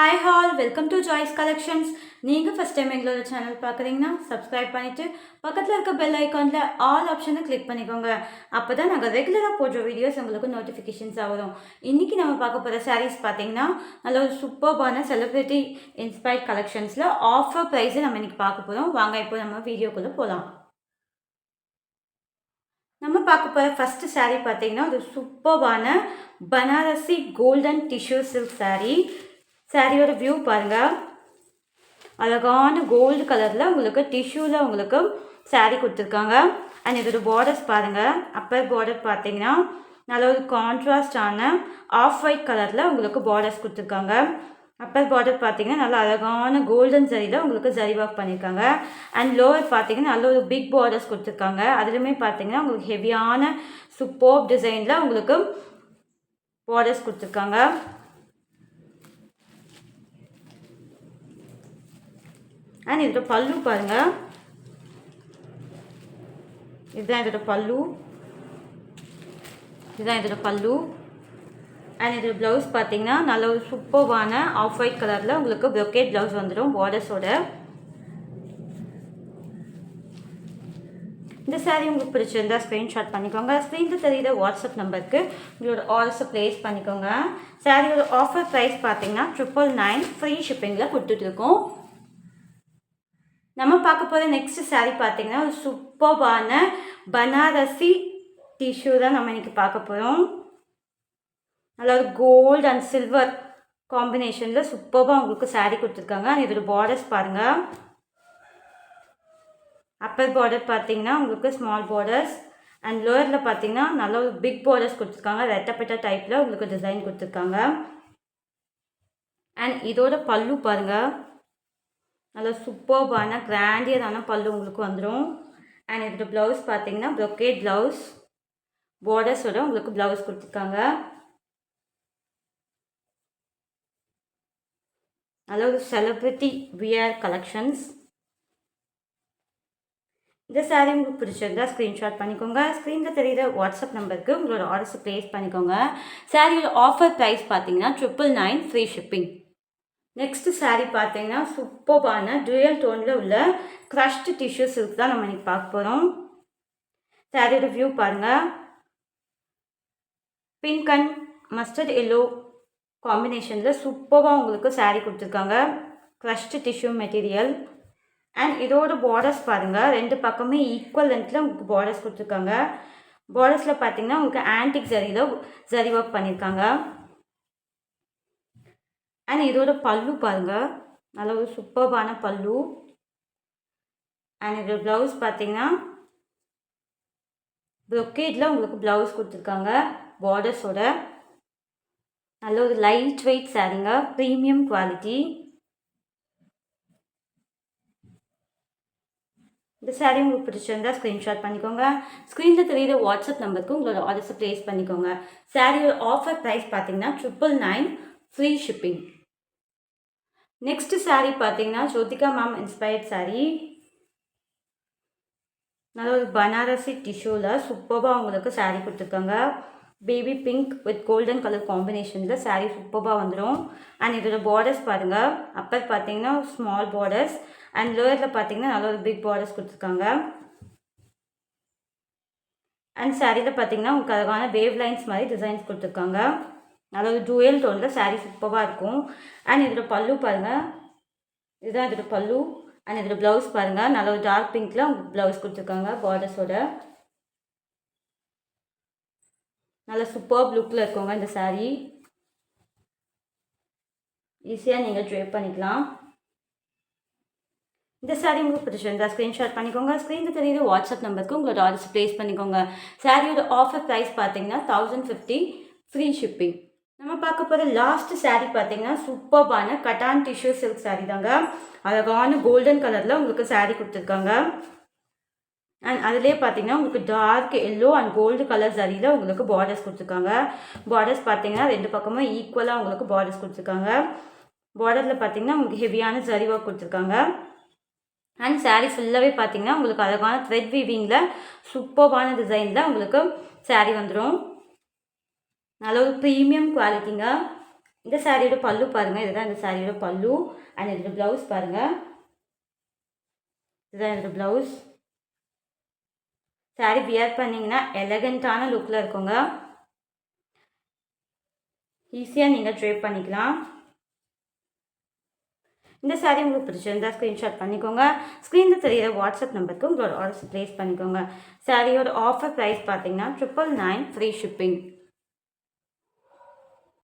Hi all welcome to Joy's collections. நீங்கள் first time எங்களோட channel பார்க்குறீங்கன்னா சப்ஸ்கிரைப் பண்ணிவிட்டு பக்கத்தில் இருக்க பெல் ஐக்கானில் ஆல் ஆப்ஷனை கிளிக் பண்ணிக்கோங்க. அப்போ தான் நாங்கள் ரெகுலராக போடுற வீடியோஸ் உங்களுக்கு நோட்டிஃபிகேஷன்ஸாக வரும். இன்றைக்கி நம்ம பார்க்க போகிற சாரீஸ் பார்த்தீங்கன்னா நல்ல ஒரு சூப்பர்பான செலிப்ரிட்டி இன்ஸ்பயர்ட் கலெக்ஷன்ஸில் ஆஃபர் ப்ரைஸை நம்ம இன்றைக்கி பார்க்க போகிறோம். வாங்க இப்போ நம்ம வீடியோக்குள்ளே போகலாம். நம்ம பார்க்க போகிற ஃபஸ்ட்டு சாரீ பார்த்தீங்கன்னா ஒரு சூப்பர்பான Banarasi golden tissue silk saree. சாரியோட வியூ பாருங்கள், அழகான கோல்டு கலரில் உங்களுக்கு டிஷ்யூவில் உங்களுக்கு சாரீ கொடுத்துருக்காங்க. அண்ட் இதோட பார்டர்ஸ் பாருங்கள், அப்பர் பார்டர் பார்த்தீங்கன்னா நல்ல ஒரு கான்ட்ராஸ்டான ஆஃப் ஒயிட் கலரில் உங்களுக்கு பார்டர்ஸ் கொடுத்துருக்காங்க. அப்பர் பார்டர் பார்த்தீங்கன்னா நல்லா அழகான கோல்டன் சரியில் உங்களுக்கு ஜரி ஒர்க் பண்ணியிருக்காங்க. அண்ட் லோவர் பார்த்தீங்கன்னா நல்ல ஒரு பிக் பார்டர்ஸ் கொடுத்துருக்காங்க. அதுலேயுமே பார்த்தீங்கன்னா உங்களுக்கு ஹெவியான சூப்பர் டிசைனில் உங்களுக்கு பார்டர்ஸ் கொடுத்துருக்காங்க. அண்ட் இதோட பல்லு பாருங்கள், இதுதான் இதோட பல்லு, இதுதான் இதோட பல்லு. அண்ட் இதோட ப்ளவுஸ் பார்த்தீங்கன்னா நல்ல ஒரு சூப்பர்வான ஆஃப் ஒயிட் கலரில் உங்களுக்கு ப்ரொக்கேட் ப்ளவுஸ் வந்துடும் பார்டர்ஸோட. இந்த சாரீ உங்களுக்கு பிடிச்சிருந்தா ஸ்க்ரீன்ஷாட் பண்ணிக்கோங்க. ஸ்க்ரீனில் தெரியுற வாட்ஸ்அப் நம்பருக்கு உங்களோட ஆர்டர்ஸை ப்ளேஸ் பண்ணிக்கோங்க. சாரியோட ஆஃபர் ப்ரைஸ் பார்த்தீங்கன்னா 999 ஃப்ரீ ஷிப்பிங்கில் கொடுத்துட்ருக்கோம். நம்ம பார்க்க போகிற நெக்ஸ்ட் சாரீ பார்த்தீங்கன்னா ஒரு சூப்பர்பான பனாரசி டிஷ்யூ தான் நம்ம இன்றைக்கி பார்க்க போகிறோம். அதாவது கோல்டு அண்ட் சில்வர் காம்பினேஷனில் சூப்பர்பாக உங்களுக்கு சாரீ கொடுத்துருக்காங்க. இதோட பார்டர்ஸ் பாருங்கள், அப்பர் பார்டர் பார்த்தீங்கன்னா உங்களுக்கு ஸ்மால் பார்டர்ஸ் அண்ட் லோயரில் பார்த்தீங்கன்னா நல்ல ஒரு பிக் பார்டர்ஸ் கொடுத்துருக்காங்க. ரெட்டப்பட்ட டைப்பில் உங்களுக்கு டிசைன் கொடுத்துருக்காங்க. அண்ட் இதோட பல்லு பாருங்கள், நல்ல சூப்பர்பான கிராண்டியரான பல்லு உங்களுக்கு வந்துடும். அண்ட் இதோட ப்ளவுஸ் பார்த்தீங்கன்னா ப்ரொக்கேட் ப்ளவுஸ் பார்டர்ஸோட உங்களுக்கு ப்ளவுஸ் கொடுத்துருக்காங்க. நல்ல ஒரு செலிப்ரிட்டி வியர் கலெக்ஷன்ஸ். இந்த சாரீ உங்களுக்கு பிடிச்சிருந்தா ஸ்க்ரீன்ஷாட் பண்ணிக்கோங்க. ஸ்க்ரீனில் தெரியுற வாட்ஸ்அப் நம்பருக்கு உங்களோட ஆர்டர்ஸை ப்ளேஸ் பண்ணிக்கோங்க. சாரியோட ஆஃபர் ப்ரைஸ் பார்த்தீங்கன்னா 999 ஃப்ரீ ஷிப்பிங். நெக்ஸ்ட்டு சாரீ பார்த்தீங்கன்னா சூப்பர்பான டுயல் டோனில் உள்ள க்ரஷ்டு டிஷ்யூ சில்க் தான் நம்ம இன்றைக்கி பார்க்க போகிறோம். சாரியோட வியூ பாருங்கள், பிங்க் அண்ட் மஸ்டர்ட் எல்லோ காம்பினேஷனில் சூப்பராக உங்களுக்கு சாரீ கொடுத்துருக்காங்க. Crushed tissue material. அண்ட் இதோட பார்டர்ஸ் பாருங்கள், ரெண்டு பக்கமே ஈக்குவல் லென்த்தில் உங்களுக்கு பார்டர்ஸ் கொடுத்துருக்காங்க. பார்டர்ஸில் பார்த்தீங்கன்னா உங்களுக்கு ஆன்டிக் ஜரியில் ஜரி ஒர்க் பண்ணியிருக்காங்க. அண்ட் இதோட பல்லு பாருங்கள், நல்ல ஒரு சூப்பர்பான பல்லு. அண்ட் இதோட ப்ளவுஸ் பார்த்தீங்கன்னா ப்ரொக்கேட்டில் உங்களுக்கு ப்ளவுஸ் கொடுத்துருக்காங்க பார்டர்ஸோட. நல்ல ஒரு லைட் வெயிட் சாரீங்க, ப்ரீமியம் குவாலிட்டி. இந்த சாரீ உங்களுக்கு பிடிச்சிருந்தா ஸ்க்ரீன்ஷாட் பண்ணிக்கோங்க. ஸ்க்ரீனில் தெரியுற வாட்ஸ்அப் நம்பருக்கு உங்களோட ஆர்டர்ஸை ப்ளேஸ் பண்ணிக்கோங்க. சாரியோட ஆஃபர் ப்ரைஸ் பார்த்தீங்கன்னா 999 ஃப்ரீ ஷிப்பிங். நெக்ஸ்ட் சாரீ பார்த்தீங்கன்னா ஜோதிகா மேம் இன்ஸ்பயர்ட் சாரீ. நல்ல ஒரு பனாரசி டிஷ்யூவில் சூப்பராக உங்களுக்கு சாரீ கொடுத்துருக்காங்க. Baby pink with golden colour காம்பினேஷனில் சாரீ சூப்பராக வந்துடும். அண்ட் இதோட பார்டர்ஸ் பாருங்கள், அப்பர் பார்த்தீங்கன்னா ஸ்மால் பார்டர்ஸ் அண்ட் லோயரில் பார்த்தீங்கன்னா நல்ல ஒரு பிக் பார்டர்ஸ் கொடுத்துருக்காங்க. அண்ட் சாரியில் பார்த்தீங்கன்னா உங்களுக்கு அழகான வேவ் லைன்ஸ் மாதிரி டிசைன்ஸ் கொடுத்துருக்காங்க. நல்ல ஒரு டூயல் டோனில் சாரீ சூப்பராக இருக்கும். அண்ட் இதோட பல்லு பாருங்கள், இதுதான் இதோட பல்லு. அண்ட் இதோட ப்ளவுஸ் பாருங்கள், நல்ல ஒரு டார்க் பிங்க்கில் உங்களுக்கு ப்ளவுஸ் கொடுத்துருக்காங்க பார்டர்ஸோட. நல்ல சூப்பர் லுக்கில் இருக்குங்க இந்த சாரீ. ஈஸியாக நீங்கள் ட்ரேப் பண்ணிக்கலாம். இந்த சாரீ உங்களுக்கு பிடிச்சிருந்தா ஸ்க்ரீன்ஷாட் பண்ணிக்கோங்க. ஸ்க்ரீனில் தெரியுற வாட்ஸ்அப் நம்பருக்கு உங்களோட ஆர்டர்ஸ் ப்ளேஸ் பண்ணிக்கோங்க. சாரியோட ஆஃபர் ப்ரைஸ் பார்த்தீங்கன்னா 1050 ஃப்ரீ ஷிப்பிங். நம்ம பார்க்க போகிற லாஸ்ட் சாரீ பார்த்தீங்கன்னா சூப்பர்பான கட்டான் டிஷ்யூ சில்க் சாரீ தாங்க. அழகான கோல்டன் கலரில் உங்களுக்கு சாரீ கொடுத்துருக்காங்க. அண்ட் அதிலே பார்த்தீங்கன்னா உங்களுக்கு dark yellow and gold colour சரியில் உங்களுக்கு பார்டர்ஸ் கொடுத்துருக்காங்க. பார்டர்ஸ் பார்த்தீங்கன்னா ரெண்டு பக்கமும் ஈக்குவலாக உங்களுக்கு பார்டர்ஸ் கொடுத்துருக்காங்க. பார்டரில் பார்த்தீங்கன்னா உங்களுக்கு ஹெவியான ஜரி ஒர்க் கொடுத்துருக்காங்க. அண்ட் சாரீ ஃபுல்லாகவே பார்த்தீங்கன்னா உங்களுக்கு அழகான த்ரெட் வீவிங்கில் சூப்பர்பான டிசைனில் உங்களுக்கு சாரீ வந்துடும். நல்ல ஒரு ப்ரீமியம் குவாலிட்டிங்க. இந்த சாரியோட பல்லு பாருங்கள், இதுதான் இந்த சாரியோட பல்லு. அண்ட் இதோட ப்ளவுஸ் பாருங்கள், இதுதான் இதோட ப்ளவுஸ். சாரி வியர் பண்ணிங்கன்னா எலகண்ட்டான லுக்கில் இருக்குங்க. ஈஸியாக நீங்கள் ட்ரேப் பண்ணிக்கலாம். இந்த சாரி உங்களுக்கு பிடிச்சிருந்தா ஸ்க்ரீன்ஷாட் பண்ணிக்கோங்க. ஸ்க்ரீனில் தெரியிற வாட்ஸ்அப் நம்பருக்கு உங்களோட ஆர்டர்ஸ் ப்ளேஸ் பண்ணிக்கோங்க. சாரியோட ஆஃபர் ப்ரைஸ் பார்த்தீங்கன்னா 999 ஃப்ரீ ஷிப்பிங்.